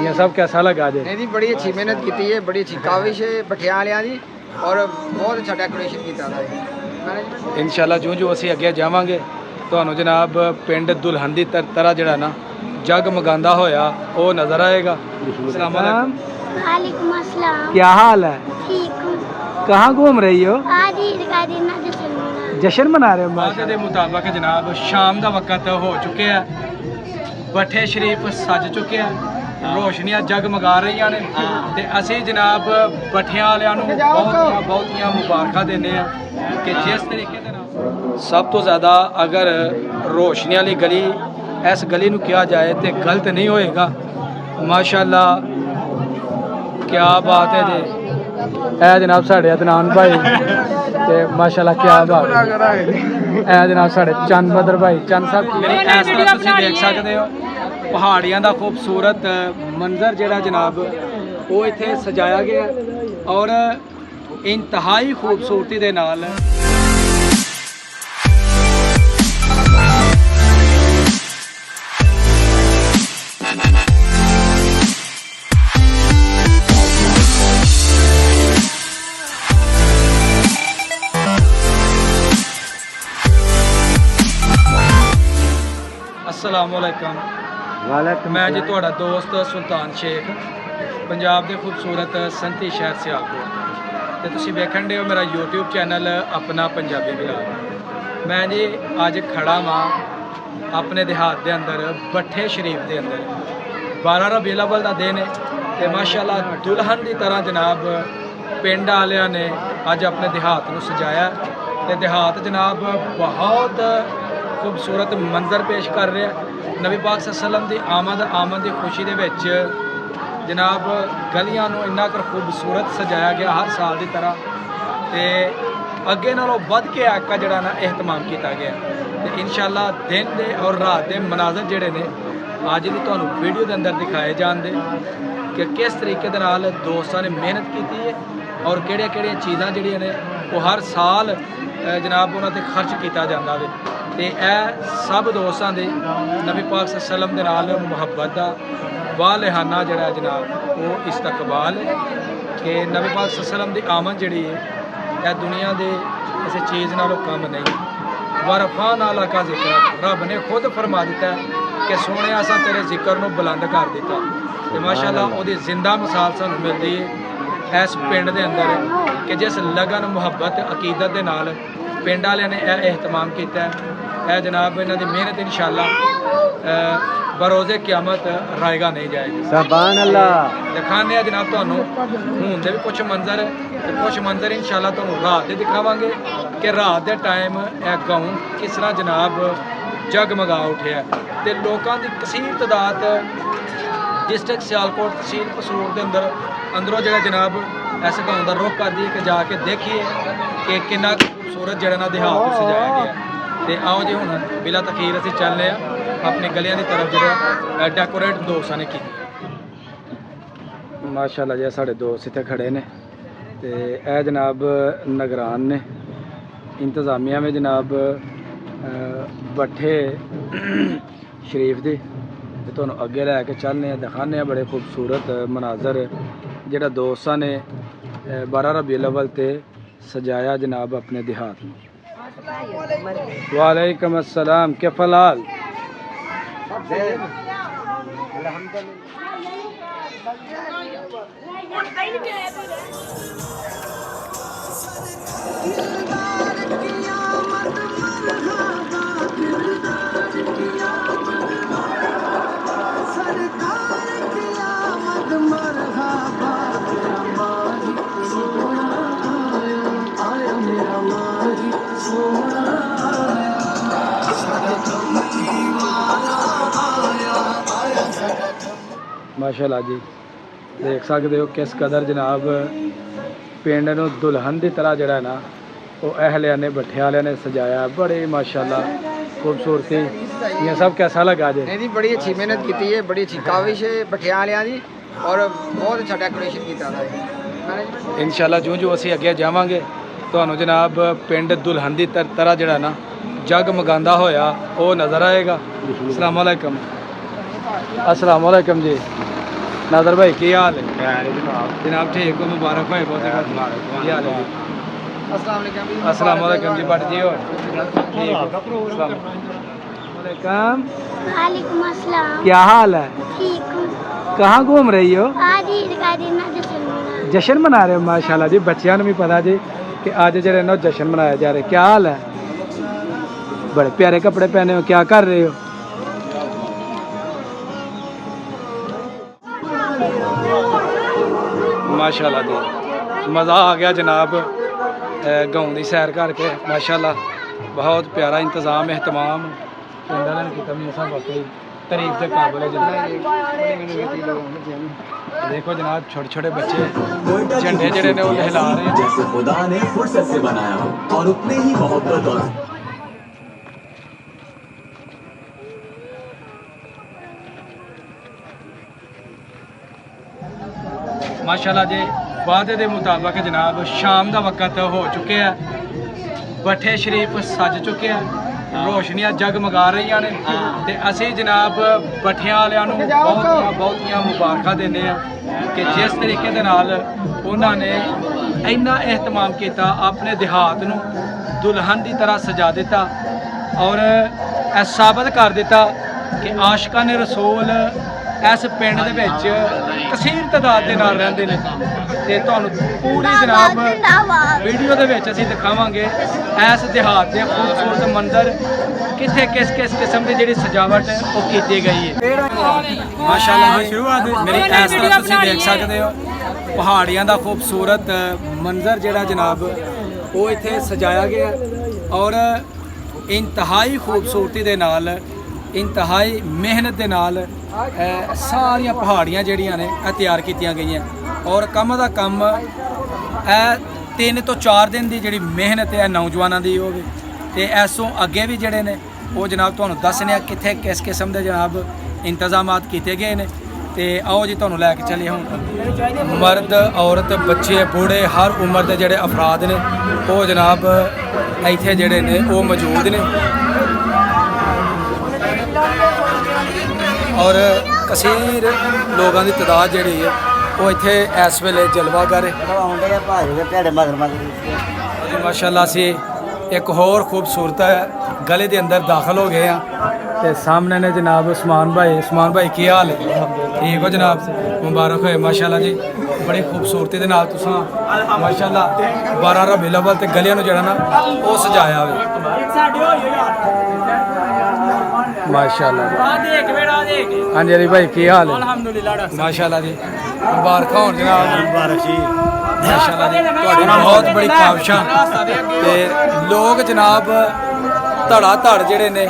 ये सब कैसा लगा जी? नहीं जी बड़ी अच्छी मेहनत की है, बड़ी अच्छी काविश है भट्टियां वालियां दी और बहुत अच्छा डेकोरेशन किया था मैनेजमेंट। इंशाल्लाह जो जो असी अगे जावांगे ਤੁਹਾਨੂੰ जनाब पिंड दुल्हन की तरह जड़ा ना जगमगांदा होया वो नज़र आएगा। अस्सलाम वालेकुम। वालेकुम अस्सलाम। क्या हाल है? ठीक हूँ। कहाँ घूम रही हो? आज ईद का दिन है, जश्न मना रहे हो? वादे के मुताबिक जनाब शाम का वक्त हो चुके हैं, भट्ठे शरीफ सज चुके हैं, रोशनियां जगमगा रही ने ते असी जनाब भट्ठियां वालियां नूं बहुतियां मुबारकां देने आ कि जिस तरीके दे नाल सब तो ज़्यादा अगर रोशनी वाली गली इस गली नूं किया जाए तो गलत नहीं होएगा। माशाअल्लाह क्या बात है जी। ए जनाब साढ़े अदनान भाई ते माशाअल्लाह क्या बात है। ए जनाब साढ़े चंद बदर भाई चंद साहब इस तरह तुसीं देख सकते हो पहाड़ियां दा खूबसूरत मंजर जिहड़ा जनाब वो इत्थे सजाया गया और इंतहाई खूबसूरती दे नाल अस्सलामुअलैकुम। मैं जी तुहाड़ा दोस्त सुल्तान शेख पंजाब के खूबसूरत संती शहर सियालकोट तो तुसीं वेखण दे हो मेरा यूट्यूब चैनल अपना पंजाबी ब्लॉग। मैं जी अज खड़ा वां अपने देहात के अंदर भट्ठे शरीफ के अंदर 12 रबीउल अव्वल का दिन है तो माशाअल्लाह दुल्हन की तरह जनाब पिंड वालियां ने अज अपने देहात को सजाया तो देहात जनाब बहुत खूबसूरत मंजर पेश कर रहा है। नबी पाक सल्लम की आमद की खुशी के जनाब गलियां नूं इन्ना कर खूबसूरत सजाया गया हर साल की तरह तो अगे नालों वध के आका जड़ा ना एहतमाम किया गया तो इंशाअल्लाह दिन दे और रात के मनाजर जड़े ने अज भी तुहानूं वीडियो के अंदर दिखाए जाते कि किस तरीके दे नाल दोस्तां ने मेहनत की है और किहड़ियां चीज़ां जिहड़ियां ने वो हर साल जनाब उन्हां ते खर्च किया जाता है तो यह सब दोस्तों के नबी पाक सल्लम के नाल मुहब्बत का वालहाना जड़ा जनाब वो इस्तकबाल है कि नबी पाक सल्लम की आमद जी है यह दुनिया के किसी चीज़ नालों कम नहीं। वरफा नाला का जिक्र रब ने खुद फरमा दिता है कि सोने असा तेरे जिक्र को बुलंद कर दिता तो माशाअल्लाह वो जिंदा मिसाल सानू मिलती है इस पिंड के अंदर कि जिस लगन मुहब्बत अकीदत के नाल पिंड वाले ने यह एहतमाम किया है जनाब इन्हों की मेहनत इंशाअल्लाह बरोज़े क़यामत रायगा नहीं जाएगी। सुभान अल्लाह। दिखाने जनाब तुहानूं हून दे भी कुछ मंजर इंशाअल्लाह तुहानूं रात दे दिखावांगे कि रात के टाइम यह गाँव किस तरह जनाब जगमगा उठिया तो लोगों की कसीर तादाद डिस्ट्रिक्ट सियालकोट तहसील कसूर के अंदरों जो जनाब इस गाँव का रुख कर दी कि जाके देखिए कि कितना खूबसूरत जड़ा ना देहात सजाया गया तो आओ जी हूँ बिला तखीर असीं चलने अपनी गलियां की तरफ जो डेकोरेट दोस्तां ने की। माशाअल्लाह जी साढ़े दोस्त इतने खड़े ने तो यह जनाब नगरान ने इंतजामिया में जनाब भट्ठे शरीफ दी तो तुहानूं अगे लैके चलने दिखाने बड़े खूबसूरत मनाजर जिहड़ा दोस्तां ने 12 रबीउल अव्वल ते सजाया जनाब अपने देहात में। वालेकुम अस्सलाम के फलाल माशाअल्लाह जी देख सकते हो किस कदर जनाब पिंड नूं दुल्हन की तरह जड़ा ना वो अहलिया ने भट्ठे वालिया ने सजाया बड़े माशाअल्लाह खूबसूरती। ये सब कैसा लगा जी? नहीं जी बड़ी अच्छी मेहनत की है, बड़ी अच्छी काविश है भट्टियां वालियां दी और बहुत अच्छा डेकोरेशन किया था मैनेजमेंट। इंशाअल्लाह जो जो असी अगे जावांगे तुहानूं जनाब पिंड दुल्हन की तरह जड़ा ना जगमगांदा होया वो नज़र आएगा। अस्सलाम वालेकुम। अस्सलाम वालेकुम जी। नादर भाई की हाल है जनाब? ठीक हो, मुबारक भाई बहुत की हाल है जी? अस्सलाम वालेकुम जी भट्ट जी हो वालेकुम वालेकुम अस्सलाम। क्या हाल है? ठीक हूँ। कहाँ घूम रही हो? आज ईद का दिन है जश्न मना। जश्न मना रहे हो माशाल्लाह जी, बच्चियां भी पता जी कि आज जेह्ड़े ना जश्न मनाया जा रहा है। क्या हाल है? बड़े प्यारे कपड़े पहने हो, क्या कर रहे हो? माशाल्लाह जी मज़ा आ गया जनाब गाँव की सैर करके माशाल्लाह। बहुत प्यारा इंतज़ाम एहतमाम पिंड वाले ने किया। मेरे साथ वाकई तारीफ के काबिल है जनाब। देखो जनाब छोटे छोटे बच्चे झंडे जड़े ने वो लहला रहे हैं जैसे खुदा ने फुर्सत से बनाया हो और उतने ही मोहब्बत और माशाल्लाह जी। वादे के मुताबिक जनाब शाम का वक्त हो चुके हैं, भट्ठे शरीफ सज चुके हैं, रोशनियां जगमगा रही ने ते असी जनाब भट्ठियां वालियां नूं बहुतियां मुबारकां दिंदे हैं कि जिस तरीके दे नाल उन्हां ने इन्ना एहतमाम किया, अपने देहात नूं दुल्हन की तरह सजा दिता और यह साबित कर दिता कि आशिकां ने रसूल इस पिंड दे विच कसीर तादाद दे नाल रहिंदे ने ते तुहानूं पूरी जनाब वीडियो दे विच असीं दिखावांगे इस देहात दे खूबसूरत मंजर कित्थे किस किस्म की जिहड़ी सजावट वो कीती गई है। माशाल्लाह मेरी इस तरह तुसीं देख सकदे हो पहाड़ियां दा खूबसूरत मंजर जिहड़ा जनाब वो इत्थे सजाया गया और इंतहाई खूबसूरती दे नाल इंतहाई मेहनत के नाल सारिया पहाड़ियाँ जड़ियाँ ने तैयार कीतियां गई और कम का कम 3 तो 4 दिन की जी मेहनत है नौजवानों की वो भी तो ऐसों अगे भी जड़े ने वो जनाब तुहानूं दसने कित्थे किस किस्म के जनाब इंतजाम किए गए हैं। तो आओ जी तुहानूं लैके चलिए हूँ मर्द औरत बच्चे बूढ़े हर उम्र के जोड़े अफराद ने वो जनाब इत्थे जड़े ने वो मौजूद ने और कसीर लोगों की तादाद जी है वो इत्थे इस वेले जलवा कर माशाल्लाह से एक होर खूबसूरत गले के अंदर दाखिल हो गए हैं तो सामने ने जनाब उस्मान भाई की हाल है? ठीक हो जनाब, मुबारक होए माशाल्लाह जी। बड़ी खूबसूरती के नाल तुसां माशाल्लाह 12 रबीउल अव्वल ते गलियां नूं जिहड़ा ना वो सजाया होवे माशाल्लाह। हाँ जी अली भाई की हाल है? माशाल्लाह जी मुबारक होण जनाब। मुबारक जी माशाल्लाह जी तुहाडी बहुत बड़ी काविशां ते लोग जनाब धड़ा धड़ जिहड़े ने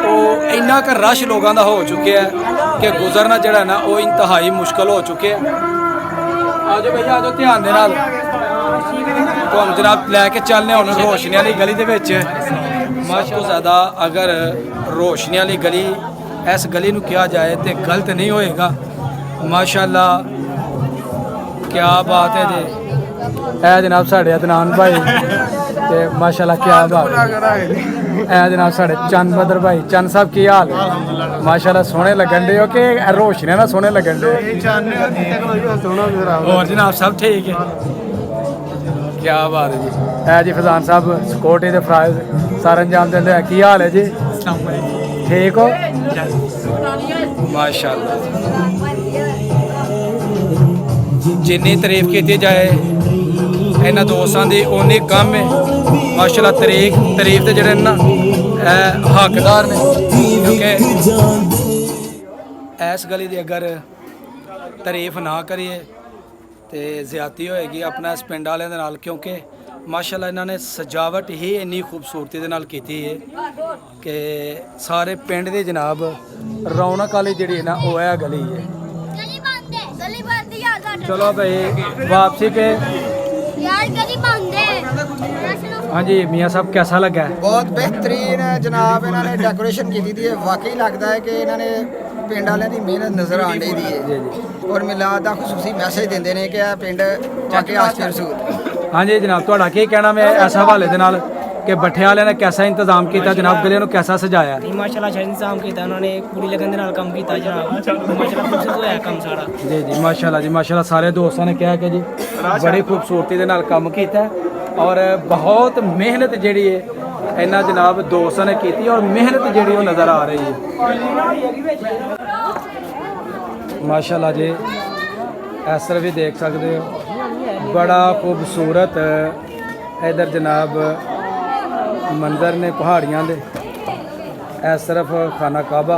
वो इन्ना क रश लोगों का हो चुके हैं कि गुजरना जिहड़ा ना वो इंतहाई मुश्किल हो चुके हैं। आजो भैया आजो ध्यान दे नाल तुहानूं जनाब लैके चलने हुण रोशनी वाली गली दे विच माशाल्लाह ज़्यादा अगर रोशनी वाली गली इस गली नूं किया जाए तो गलत नहीं होएगा। माशाल्लाह क्या बात है जी। है जनाब साढ़े अदनान भाई ते माशाल्लाह क्या बात है जनाब साढ़े चंद बदर भाई। चंद साहब की हाल है? माशाल्लाह सोहने लगन दे हो कि रोशनी ना सोहने लगन दे और जनाब सब ठीक है? क्या बात है जी। है जी फजान साहब सिक्योरिटी के फराइज सारा अंजाम देंदे हैं। की हाल है जी? ठीक हो माशाल्लाह। जिन्नी तारीफ की जाए इन्होंने दोस्तों की उन्नी कम है माशाल्लाह। तारीफ के जोड़े ना हकदार ने क्योंकि इस गली की अगर तारीफ ना करिए तो ज्यादती होएगी अपना इस पिंड वाले नाल क्योंकि माशाल्लाह इन्होंने सजावट ही इन्नी खूबसूरती के नाल की है कि सारे पिंड की जनाब रौनक वाली जी ना वो है गली है। चलो भाई वापसी पे हाँ जी मियाँ साहब कैसा लगा है? बहुत बेहतरीन जनाब इन्होंने डेकोरेशन की थी। वाकई लगता है कि इन्होंने पिंड वाले की मेहनत नज़र आने दी है और मिलाद का खसूसी मैसेज देंगे ने कि पिंड वाकई आस्ते रसूल। हाँ जी जनाब थोड़ा की कहना मैं इस हवाले दे नाल कि भट्ठे वाले ने कैसा इंतजाम किया जनाब, गले कैसा सजाया? माशाल्लाह अच्छा इंतजाम किया उन्होंने, पूरी लगन दे नाल काम किया जनाब, माशाल्लाह खूबसूरत होया काम सारा। जी माशाल्लाह जी माशाल्लाह, सारे दोस्तों ने कहा कि जी बड़ी खूबसूरती के नाल काम किया और बहुत मेहनत जी है इन्होंने जनाब दोस्तों ने की और मेहनत जी नज़र आ रही है माशाल्लाह जी। इस तरह भी देख सकते हो बड़ा खूबसूरत इधर जनाब मंजर ने पहाड़ियाँ दे, इस तरफ खाना काबा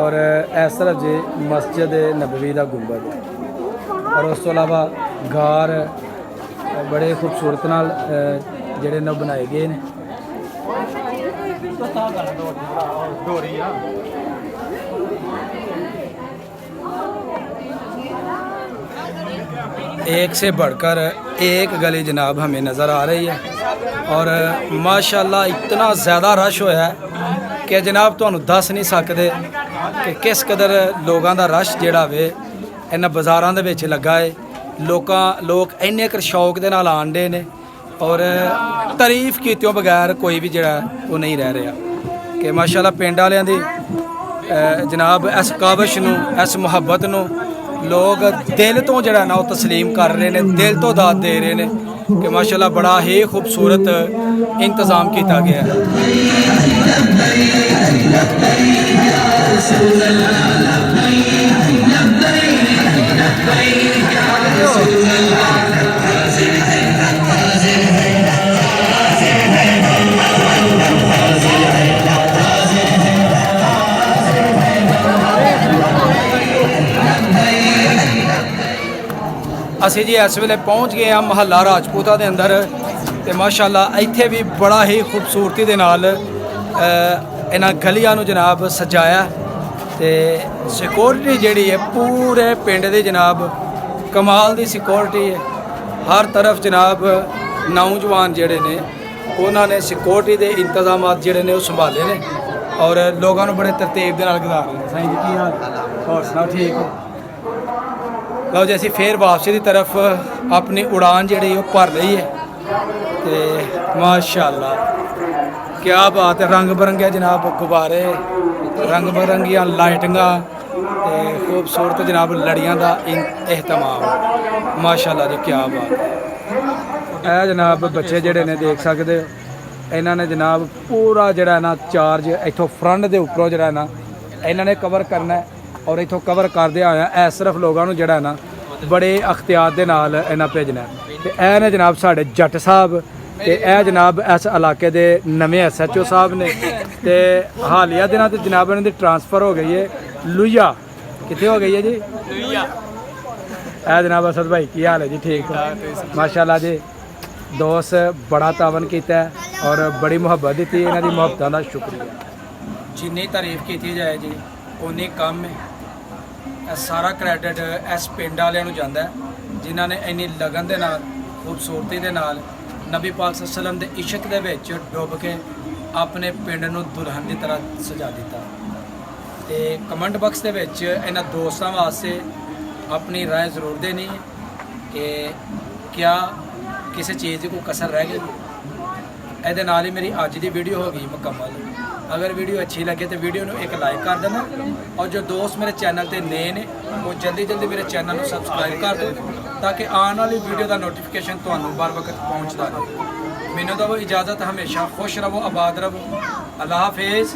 और इस तरफ जी मस्जिद नबवी का गुंबद और उस तो अलावा गार बड़े खूबसूरत नाल ਜਿਹੜੇ ਨੇ ਬਣਾਏ ਗਏ ਨੇ। एक से बढ़कर एक गली जनाब हमें नज़र आ रही है और माशाल्लाह इतना ज़्यादा रश होया है कि जनाब तुहानू दस नहीं सकते कि किस कदर लोगों का रश जिहड़ा वे इन्हां बाज़ारां दे विच लगा है। लोग इन्ने कर शौक दे नाल आंदे ने और तारीफ कीतों बगैर कोई भी जिहड़ा वो नहीं रह रहा कि माशाल्लाह पिंड वालियां दी जनाब इस काविश नूं इस मुहब्बत नूं लोग दिल तो जड़ा ना वो तस्लीम कर रहे हैं, दिल तो दाद दे रहे हैं कि माशाल्लाह बड़ा ही खूबसूरत इंतज़ाम किया गया है। ਅਸੀਂ जी इस ਵੇਲੇ पहुँच गए हैं महल्ला राजपूता के अंदर तो माशाल्लाह इत्थे भी बड़ा ही खूबसूरती के नाल इन्हां गलियां नूं जनाब सजाया तो सिक्योरिटी जिहड़ी है पूरे पिंड दी जनाब कमाल दी सिक्योरिटी है। हर तरफ जनाब नौजवान जिहड़े ने उन्होंने सिक्योरिटी के इंतजाम जिहड़े ने वो संभाले ने और लोगों नूं बड़े तरतीब दे नाल गुज़ार रहे हैं। साईं जी की हाल होर सुनाओ ठीक हो? लो जी असी फिर वापसी की तरफ अपनी उड़ान जी भर ली है तो माशाल्लाह क्या बात है, रंग बिरंगे जनाब गुब्बारे, रंग बिरंगियाँ लाइटिंगां ते खूबसूरत जनाब लड़ियां का एहतमाम माशाल्लाह जी क्या बात है। यह जनाब बच्चे जड़े ने देख सकते हो इन्होंने जनाब पूरा जड़ा ना चार्ज इतों फ्रंट के उपरों जड़ा ना इन्होंने कवर करना है और इतों कवर करदे आया ऐ सिर्फ लोगों को जड़ा ना बड़े अख्तियार के नाल इन्हें भेजना तो यह ने जनाब साढ़े जट साहब तो यह जनाब इस इलाके के नवे SHO साहब ने तो हालिया दिनों तो जनाब इन्हों की ट्रांसफ़र हो गई है लुइया, कितने हो गई है जी लुइया। यह जनाब असद भाई की हाल है जी? ठीक माशाल्लाह जी, दोस्त बड़ा तावन किया और बड़ी मुहब्बत दी, इन्हों की मुहब्बतों का शुक्रिया। जिन्नी तारीफ की जाए जी उन्नी कम है। सारा क्रैडिट इस पिंड वालियां नूं जांदा है जिन्हां ने इन्नी लगन दे नाल खूबसूरती दे नाल नबी पाक सल्लल्लाहु अलैहि वसल्लम दे इश्क दे विच डुब के अपने पिंड नूं दुल्हन की तरह सजा दिता। तो कमेंट बॉक्स दे विच इन्हां दोस्तां वास्ते अपनी राय जरूर देनी है कि क्या किसी चीज़ की कोई कसर रह गई। ਇਹਦੇ ਨਾਲ ही मेरी अज की वीडियो हो गई मुकम्मल। अगर वीडियो अच्छी लगे तो वीडियो को एक लाइक कर देना और जो दोस्त मेरे चैनल पर नए ने वो जल्दी जल्दी मेरे चैनल को सबसक्राइब कर दो ताकि आने वाली वीडियो का नोटिफिकेशन तुम्हें बर वक्त पहुँचता रहे। मैनू दो इजाज़त, हमेशा खुश रहो, आबाद रहो। अल्लाह हाफिज़।